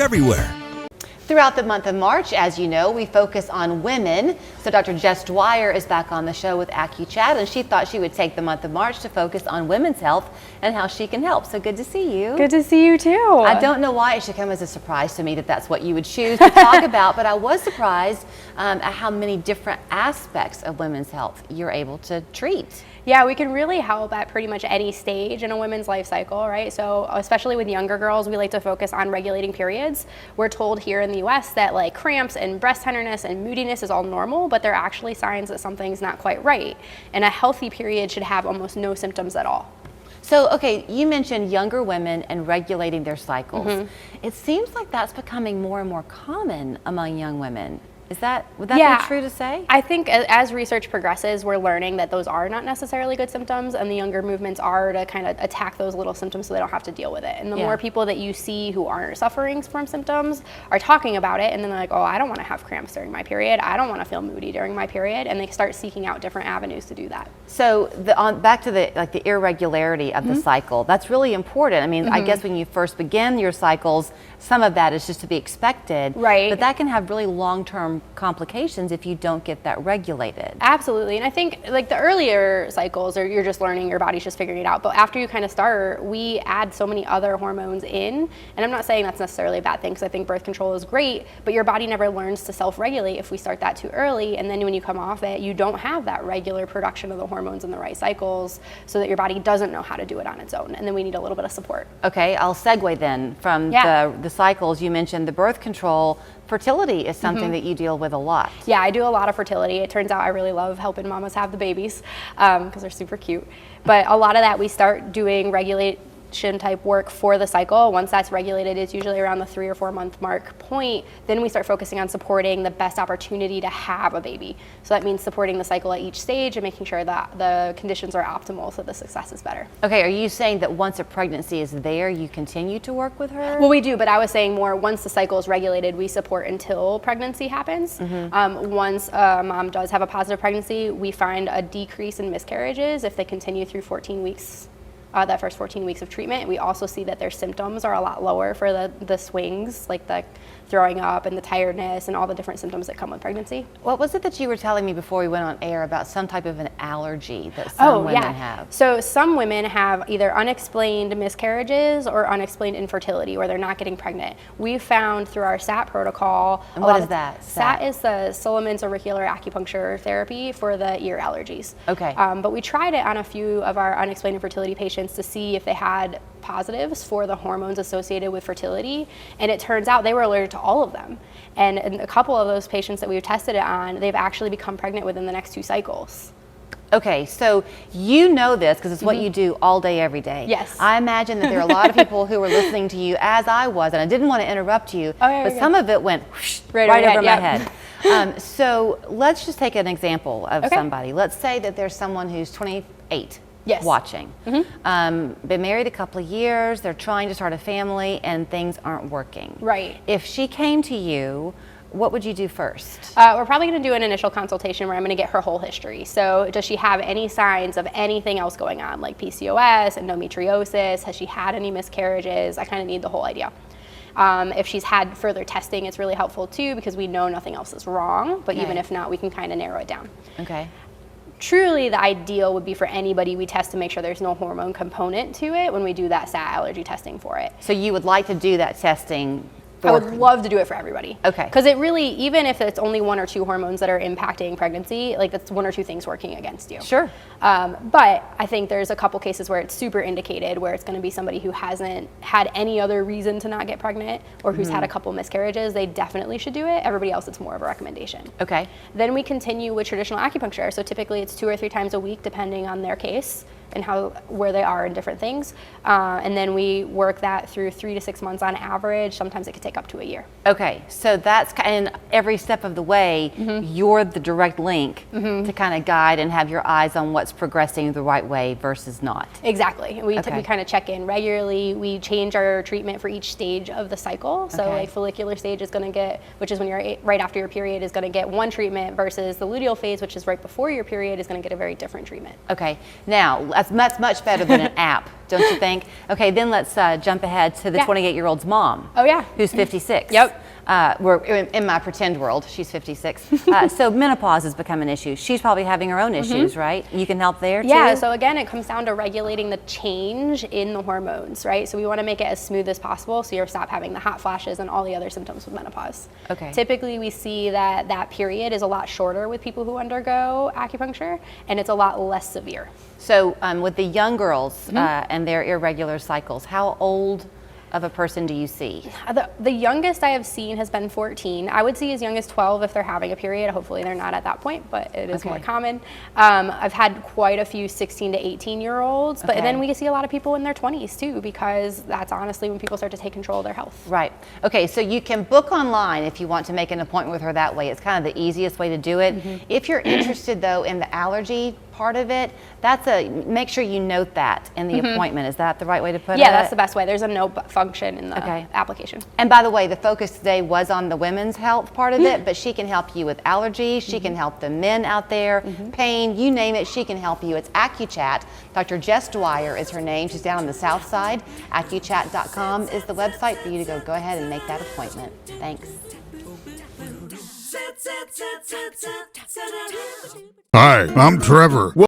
everywhere. Throughout the month of March, as you know, we focus on women. So Dr. Jes Dwyer is back on the show with Acu Chatt, and she thought she would take the month of March to focus on women's health and how she can help. So good to see you. Good to see you too. I don't know why it should come as a surprise to me that that's what you would choose to talk about, but I was surprised at how many different aspects of women's health you're able to treat. Yeah, we can really help at pretty much any stage in a women's life cycle, right? So especially with younger girls, we like to focus on regulating periods. We're told here in the US that like cramps and breast tenderness and moodiness is all normal, but they're actually signs that something's not quite right. And a healthy period should have almost no symptoms at all. So, okay, you mentioned younger women and regulating their cycles. It seems like that's becoming more and more common among young women. Would that be true to say? I think as research progresses, we're learning that those are not necessarily good symptoms, and the younger movements are to kind of attack those little symptoms so they don't have to deal with it. And the more people that you see who aren't suffering from symptoms are talking about it, and then they're like, oh, I don't want to have cramps during my period. I don't want to feel moody during my period. And they start seeking out different avenues to do that. So back to the irregularity of the cycle, that's really important. I mean, I guess when you first begin your cycles, some of that is just to be expected. Right. But that can have really long-term complications if you don't get that regulated. Absolutely. And I think like the earlier cycles, or you're just learning, your body's just figuring it out. But after you kind of start, we add so many other hormones in. And I'm not saying that's necessarily a bad thing, because I think birth control is great, but your body never learns to self-regulate if we start that too early. And then when you come off it, you don't have that regular production of the hormones in the right cycles, so that your body doesn't know how to do it on its own. And then we need a little bit of support. Okay, I'll segue then from the cycles. You mentioned the birth control. Fertility is something that you deal with a lot. Yeah, I do a lot of fertility. It turns out I really love helping mamas have the babies because they're super cute. But a lot of that we start doing regulation type work for the cycle. Once that's regulated, it's usually around the 3 or 4 month mark point. Then we start focusing on supporting the best opportunity to have a baby. So that means supporting the cycle at each stage and making sure that the conditions are optimal so the success is better. Okay, are you saying that once a pregnancy is there, you continue to work with her? Well, we do, but I was saying more once the cycle is regulated, we support until pregnancy happens. Once a mom does have a positive pregnancy, we find a decrease in miscarriages if they continue through 14 weeks. That first 14 weeks of treatment. We also see that their symptoms are a lot lower for the swings, like the throwing up and the tiredness and all the different symptoms that come with pregnancy. What was it that you were telling me before we went on air about some type of an allergy that some women have? So some women have either unexplained miscarriages or unexplained infertility, where they're not getting pregnant. We found through our SAT protocol. And what is that? SAT is the Solomons auricular acupuncture therapy for the ear allergies. Okay. But we tried it on a few of our unexplained infertility patients to see if they had positives for the hormones associated with fertility, and it turns out they were allergic to all of them. And in a couple of those patients that we've tested it on, they've actually become pregnant within the next 2 cycles. Okay, so you know this because it's what you do all day, every day. Yes. I imagine that there are a lot of people who were listening to you as I was, and I didn't want to interrupt you, but some of it went whoosh, right over my head. So let's just take an example of somebody. Let's say that there's someone who's 28. Watching. Been married a couple of years, they're trying to start a family and things aren't working. Right. If she came to you, what would you do first? We're probably going to do an initial consultation where I'm going to get her whole history. So does she have any signs of anything else going on, like PCOS, endometriosis? Has she had any miscarriages? I kind of need the whole idea. If she's had further testing, it's really helpful too, because we know nothing else is wrong, but even if not, we can kind of narrow it down. Okay. Truly, the ideal would be for anybody we test to make sure there's no hormone component to it when we do that SAT allergy testing for it. So you would like to do that testing I would love to do it for everybody. Okay. Because it really, even if it's only 1 or 2 hormones that are impacting pregnancy, like that's 1 or 2 things working against you. Sure. But I think there's a couple cases where it's super indicated, where it's going to be somebody who hasn't had any other reason to not get pregnant, or who's had a couple miscarriages. They definitely should do it. Everybody else, it's more of a recommendation. Okay. Then we continue with traditional acupuncture. So typically it's 2 or 3 times a week, depending on their case and where they are in different things. And then we work that through 3 to 6 months on average. Sometimes it could take up to a year. Okay, so that's and every step of the way, you're the direct link to kind of guide and have your eyes on what's progressing the right way versus not. Exactly. We kind of check in regularly. We change our treatment for each stage of the cycle. So like follicular stage is going to get, which is when you're right after your period, is going to get one treatment, versus the luteal phase, which is right before your period, is going to get a very different treatment. Okay, now That's much better than an app, don't you think? Okay, then let's jump ahead to the 28-year-old's mom. Oh, yeah. Who's 56. Yep. We're in my pretend world, she's 56. So menopause has become an issue. She's probably having her own issues, right? You can help there too? Yeah, so again, it comes down to regulating the change in the hormones, right? So we want to make it as smooth as possible so you stop having the hot flashes and all the other symptoms with menopause. Okay. Typically, we see that period is a lot shorter with people who undergo acupuncture, and it's a lot less severe. So with the young girls and their irregular cycles, how old of a person do you see? The youngest I have seen has been 14. I would see as young as 12 if they're having a period. Hopefully they're not at that point, but it is more common. I've had quite a few 16 to 18-year-olds, but then we see a lot of people in their 20s too, because that's honestly when people start to take control of their health. Right. Okay, so you can book online if you want to make an appointment with her that way. It's kind of the easiest way to do it. If you're interested though in the allergy part of it, make sure you note that in the appointment. Is that the right way to put it? Yeah, that's the best way. There's a note function in the application. And by the way, the focus today was on the women's health part of it, but she can help you with allergies. She can help the men out there, pain, you name it, she can help you. It's Acu Chatt. Dr. Jes Dwyer is her name. She's down on the south side. acuchat.com is the website for you to go ahead and make that appointment. Thanks. Hi, I'm Trevor.